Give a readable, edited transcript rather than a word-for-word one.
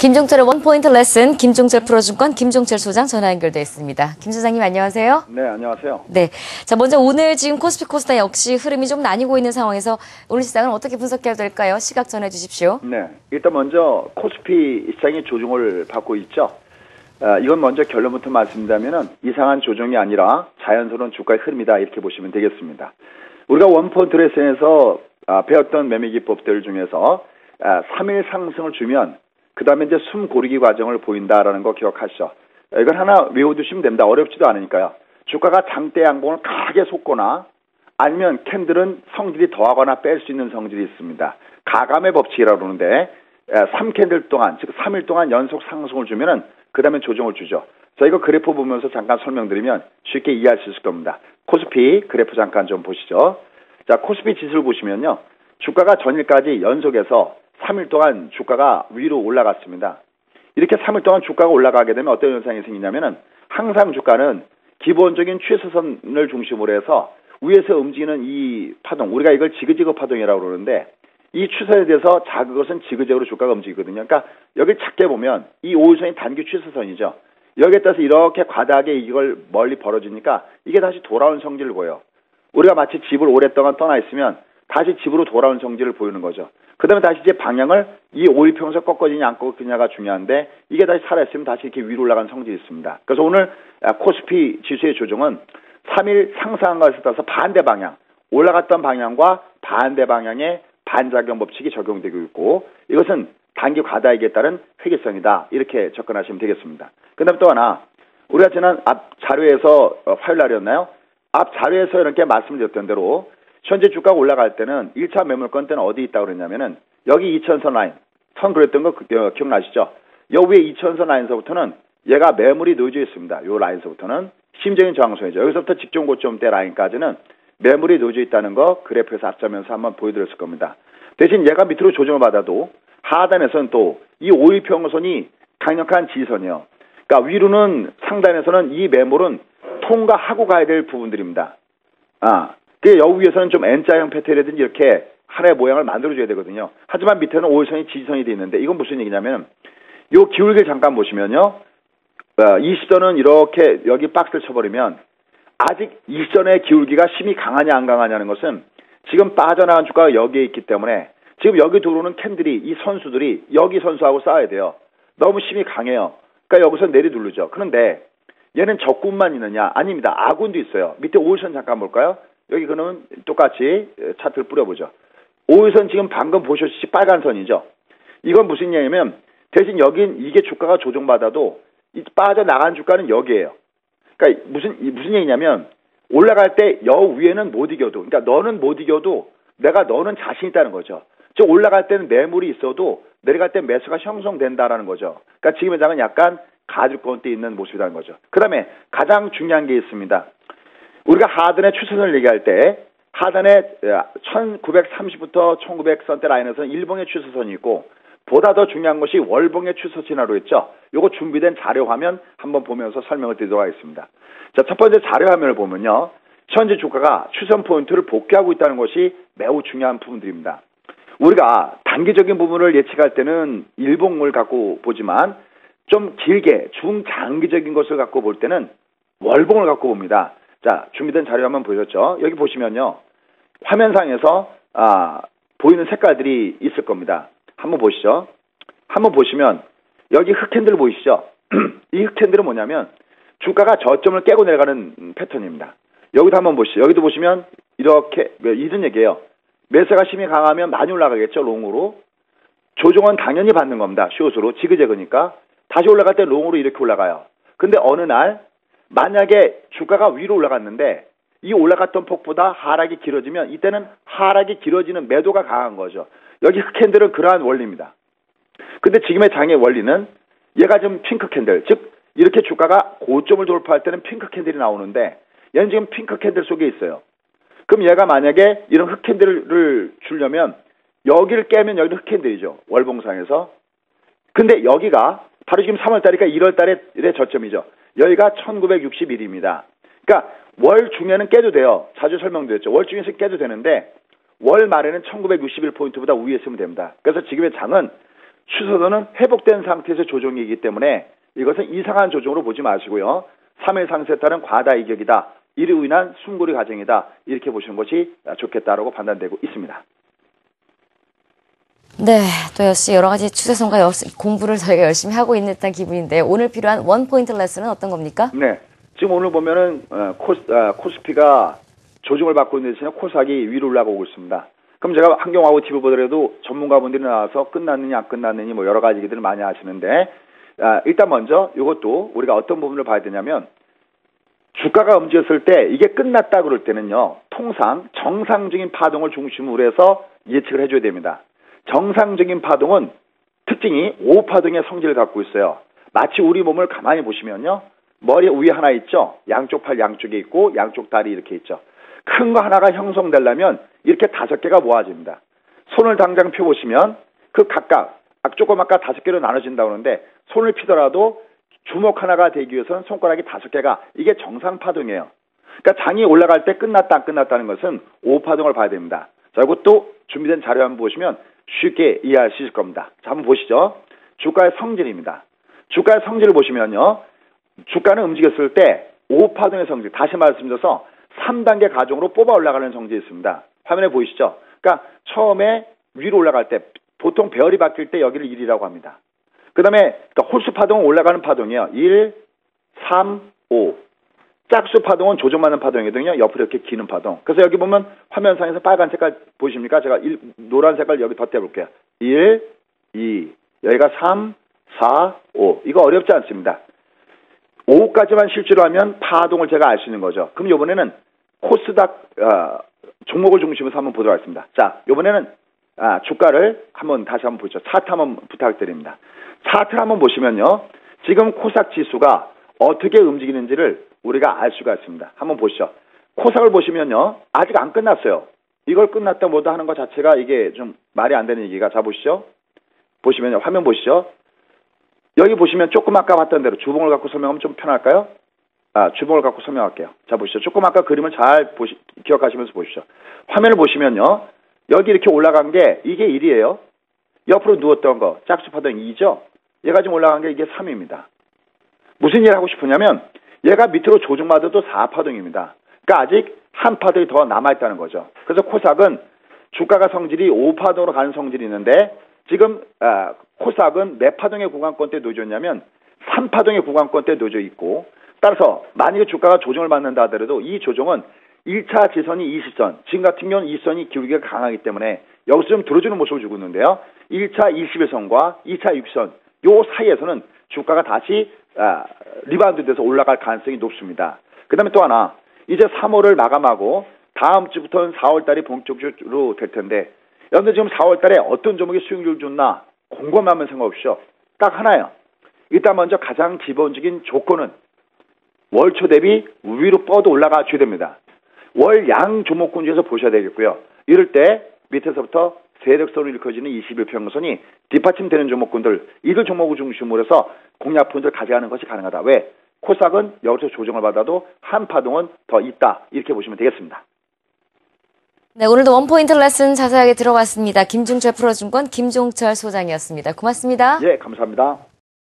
김종철의 원포인트 레슨, 김종철 프로증권 김종철 소장 전화 연결돼 있습니다. 김 소장님 안녕하세요. 네, 안녕하세요. 네, 자 먼저 오늘 지금 코스피 코스닥 역시 흐름이 좀 나뉘고 있는 상황에서 오늘 시장은 어떻게 분석해야 될까요? 시각 전해주십시오. 네, 일단 먼저 코스피 시장이 조정을 받고 있죠. 이건 먼저 결론부터 말씀드리면 이상한 조정이 아니라 자연스러운 주가의 흐름이다 이렇게 보시면 되겠습니다. 우리가 원포인트 레슨에서 배웠던 매매 기법들 중에서 3일 상승을 주면 그 다음에 이제 숨 고르기 과정을 보인다라는 거 기억하시죠. 이건 하나 외워두시면 됩니다. 어렵지도 않으니까요. 주가가 장대 양봉을 강하게 솟거나 아니면 캔들은 성질이 더하거나 뺄 수 있는 성질이 있습니다. 가감의 법칙이라고 그러는데 3캔들 동안, 즉 3일 동안 연속 상승을 주면은 그 다음에 조정을 주죠. 자, 이거 그래프 보면서 잠깐 설명드리면 쉽게 이해할 수 있을 겁니다. 코스피 그래프 잠깐 좀 보시죠. 자, 코스피 지수를 보시면요. 주가가 전일까지 연속해서 3일 동안 주가가 위로 올라갔습니다. 이렇게 3일 동안 주가가 올라가게 되면 어떤 현상이 생기냐면은 항상 주가는 기본적인 최소선을 중심으로 해서 위에서 움직이는 이 파동, 우리가 이걸 지그재그 파동이라고 그러는데 이 추세에 대해서 작은 것은 지그재그로 주가가 움직이거든요. 그러니까 여기 작게 보면 이 5일선이 단기 최소선이죠. 여기에 따라서 이렇게 과다하게 이걸 멀리 벌어지니까 이게 다시 돌아온 성질을 보여요. 우리가 마치 집을 오랫동안 떠나 있으면 다시 집으로 돌아온 성질을 보이는 거죠. 그 다음에 다시 이제 방향을 이 5일평에서 꺾어지냐 안 꺾어지냐가 중요한데 이게 다시 살아있으면 다시 이렇게 위로 올라간 성질이 있습니다. 그래서 오늘 코스피 지수의 조정은 3일 상승한 것에 따라서 반대 방향, 올라갔던 방향과 반대 방향의 반작용 법칙이 적용되고 있고 이것은 단기 과다액에 따른 회계성이다. 이렇게 접근하시면 되겠습니다. 그 다음에 또 하나 우리가 지난 앞 자료에서 화요일 날이었나요? 앞 자료에서 이렇게 말씀드렸던 대로 현재 주가가 올라갈 때는 1차 매물권 때는 어디 있다고 그랬냐면은 여기 2000선 라인, 선 그랬던 거 기억나시죠? 여 위에 2000선 라인서부터는 얘가 매물이 놓여져 있습니다. 요 라인서부터는 심적인 저항선이죠. 여기서부터 직전 고점대 라인까지는 매물이 놓여져 있다는 거 그래프에서 앞서면서 한번 보여드렸을 겁니다. 대신 얘가 밑으로 조정을 받아도 하단에서는 또 이 5일평선이 강력한 지지선이요. 그러니까 위로는 상단에서는 이 매물은 통과하고 가야 될 부분들입니다. 그 여기 위에서는 좀 N자형 패턴이라든지 이렇게 하나의 모양을 만들어줘야 되거든요. 하지만 밑에는 5일선이 지지선이 돼 있는데 이건 무슨 얘기냐면 요 기울기를 잠깐 보시면요. 20선은 이렇게 여기 박스를 쳐버리면 아직 20선의 기울기가 힘이 강하냐 안 강하냐는 것은 지금 빠져나간 주가가 여기에 있기 때문에 지금 여기 들어오는 캔들이 이 선수들이 여기 선수하고 싸워야 돼요. 너무 힘이 강해요. 그러니까 여기서 내리누르죠. 그런데 얘는 적군만 있느냐? 아닙니다. 아군도 있어요. 밑에 5일선 잠깐 볼까요? 여기 그러면 똑같이 차트를 뿌려보죠. 5일선 지금 방금 보셨듯이 빨간 선이죠. 이건 무슨 얘기냐면 대신 여긴 이게 주가가 조정받아도 이 빠져나간 주가는 여기에요. 그러니까 무슨 얘기냐면 올라갈 때 여 위에는 못 이겨도 그러니까 너는 못 이겨도 내가 너는 자신 있다는 거죠. 즉 올라갈 때는 매물이 있어도 내려갈 때 매수가 형성된다라는 거죠. 그러니까 지금의 장은 약간 가죽권 때 있는 모습이라는 거죠. 그 다음에 가장 중요한 게 있습니다. 우리가 하단의 추세선을 얘기할 때 하단에 1930부터 1900선대 라인에서는 일봉의 추세선이 있고 보다 더 중요한 것이 월봉의 추세선이라고 했죠. 요거 준비된 자료 화면 한번 보면서 설명을 드리도록 하겠습니다. 자, 첫 번째 자료 화면을 보면요. 현재 주가가 추세선 포인트를 복귀하고 있다는 것이 매우 중요한 부분들입니다. 우리가 단기적인 부분을 예측할 때는 일봉을 갖고 보지만 좀 길게 중장기적인 것을 갖고 볼 때는 월봉을 갖고 봅니다. 자, 준비된 자료 한번 보셨죠? 여기 보시면요. 화면상에서 보이는 색깔들이 있을 겁니다. 한번 보시죠. 한번 보시면 여기 흑캔들 보이시죠? 이 흑캔들은 뭐냐면 주가가 저점을 깨고 내려가는 패턴입니다. 여기도 한번 보시죠. 여기도 보시면 이렇게 이런 얘기예요. 매수가 힘이 강하면 많이 올라가겠죠. 롱으로. 조정은 당연히 받는 겁니다. 숏으로. 지그재그니까. 다시 올라갈 때 롱으로 이렇게 올라가요. 근데 어느 날 만약에 주가가 위로 올라갔는데 이 올라갔던 폭보다 하락이 길어지면 이때는 하락이 길어지는 매도가 강한 거죠. 여기 흑캔들은 그러한 원리입니다. 근데 지금의 장의 원리는 얘가 좀 핑크 캔들, 즉 이렇게 주가가 고점을 돌파할 때는 핑크 캔들이 나오는데 얘는 지금 핑크 캔들 속에 있어요. 그럼 얘가 만약에 이런 흑캔들을 주려면 여기를 깨면 여기도 흑캔들이죠. 월봉상에서. 근데 여기가 바로 지금 3월달이니까 1월달의 저점이죠. 여기가 1961입니다. 그러니까 월 중에는 깨도 돼요. 자주 설명드렸죠. 월 중에서 깨도 되는데 월 말에는 1961포인트보다 위에 있으면 됩니다. 그래서 지금의 장은 추세선은 회복된 상태에서 조정이기 때문에 이것은 이상한 조정으로 보지 마시고요. 3일 상승에 따른 과다 이격이다. 이로 인한 숨고리 과정이다. 이렇게 보시는 것이 좋겠다라고 판단되고 있습니다. 네, 또 역시 여러 가지 추세선과 공부를 저희가 열심히 하고 있는 듯한 기분인데 오늘 필요한 원포인트 레슨은 어떤 겁니까? 네, 지금 오늘 보면은 코스피가 조정을 받고 있는 대신에 코스닥이 위로 올라가고 있습니다. 그럼 제가 환경하고 TV 보더라도 전문가분들이 나와서 끝났느냐 안 끝났느냐 뭐 여러 가지 얘기들을 많이 하시는데 일단 먼저 이것도 우리가 어떤 부분을 봐야 되냐면 주가가 움직였을 때 이게 끝났다 그럴 때는요. 통상 정상적인 파동을 중심으로 해서 예측을 해줘야 됩니다. 정상적인 파동은 특징이 5파동의 성질을 갖고 있어요. 마치 우리 몸을 가만히 보시면요. 머리 위에 하나 있죠. 양쪽 팔 양쪽에 있고 양쪽 다리 이렇게 있죠. 큰 거 하나가 형성되려면 이렇게 5개가 모아집니다. 손을 당장 펴보시면 그 각각 조금 아까 5개로 나눠진다고 하는데 손을 피더라도 주먹 하나가 되기 위해서는 손가락이 5개가 이게 정상 파동이에요. 그러니까 장이 올라갈 때 끝났다 안 끝났다는 것은 5파동을 봐야 됩니다. 자, 이것도 준비된 자료 한번 보시면 쉽게 이해할 수 있을 겁니다. 자, 한번 보시죠. 주가의 성질입니다. 주가의 성질을 보시면요. 주가는 움직였을 때 5파동의 성질, 다시 말씀드려서 3단계 가정으로 뽑아 올라가는 성질이 있습니다. 화면에 보이시죠? 그러니까 처음에 위로 올라갈 때 보통 배열이 바뀔 때 여기를 1이라고 합니다. 그 다음에 그러니까 홀수 파동은 올라가는 파동이에요. 1, 3, 5. 짝수 파동은 조정받는 파동이거든요. 옆으로 이렇게 기는 파동. 그래서 여기 보면 화면상에서 빨간 색깔 보이십니까? 제가 노란 색깔 여기 덧대볼게요. 1, 2, 여기가 3, 4, 5. 이거 어렵지 않습니다. 5까지만 실제로 하면 파동을 제가 알 수 있는 거죠. 그럼 이번에는 코스닥 종목을 중심으로 한번 보도록 하겠습니다. 자, 이번에는 주가를 다시 한번 보죠. 차트 한번 부탁드립니다. 차트를 한번 보시면요. 지금 코스닥 지수가 어떻게 움직이는지를 우리가 알 수가 있습니다. 한번 보시죠. 코스닥을 보시면요. 아직 안 끝났어요. 이걸 끝났다 뭐다 하는 것 자체가 이게 좀 말이 안 되는 얘기가. 자, 보시죠. 보시면요. 화면 보시죠. 여기 보시면 조금 아까 봤던 대로 주봉을 갖고 설명하면 좀 편할까요? 주봉을 갖고 설명할게요. 자, 보시죠. 조금 아까 그림을 잘 기억하시면서 보시죠. 화면을 보시면요. 여기 이렇게 올라간 게 이게 1이에요. 옆으로 누웠던 거 짝수 파동 2죠. 얘가 지금 올라간 게 이게 3입니다. 무슨 일을 하고 싶으냐면 얘가 밑으로 조정받아도 4파동입니다. 그러니까 아직 한 파동이 더 남아있다는 거죠. 그래서 코스닥은 주가가 성질이 5파동으로 가는 성질이 있는데 지금 코스닥은 몇 파동의 구간권대에 놓여져 있냐면 3파동의 구간권대에 놓여져 있고 따라서 만약에 주가가 조정을 받는다 하더라도 이 조정은 1차 지선이 20선, 지금 같은 경우는 이 선이 기울기가 강하기 때문에 여기서 좀 들어주는 모습을 주고 있는데요. 1차 21선과 2차 6선 요 사이에서는 주가가 다시 리바운드 돼서 올라갈 가능성이 높습니다. 그 다음에 또 하나 이제 3월을 마감하고 다음 주부터는 4월 달이 본격적으로 될 텐데 여러분들 지금 4월 달에 어떤 종목이 수익률 좋나 곰곰하면 생각없이요. 딱 하나예요. 일단 먼저 가장 기본적인 조건은 월초 대비 위로 뻗어 올라가 줘야 됩니다. 월 양 종목군 중에서 보셔야 되겠고요. 이럴 때 밑에서부터 세력선으로 일컬어지는 21평선이 뒷받침되는 종목군들 이들 종목을 중심으로 해서 공략분들 가져가는 것이 가능하다. 왜? 코스닥은 여기서 조정을 받아도 한 파동은 더 있다. 이렇게 보시면 되겠습니다. 네, 오늘도 원포인트 레슨 자세하게 들어봤습니다. 김중철 프로증권 김종철 소장이었습니다. 고맙습니다. 예, 감사합니다.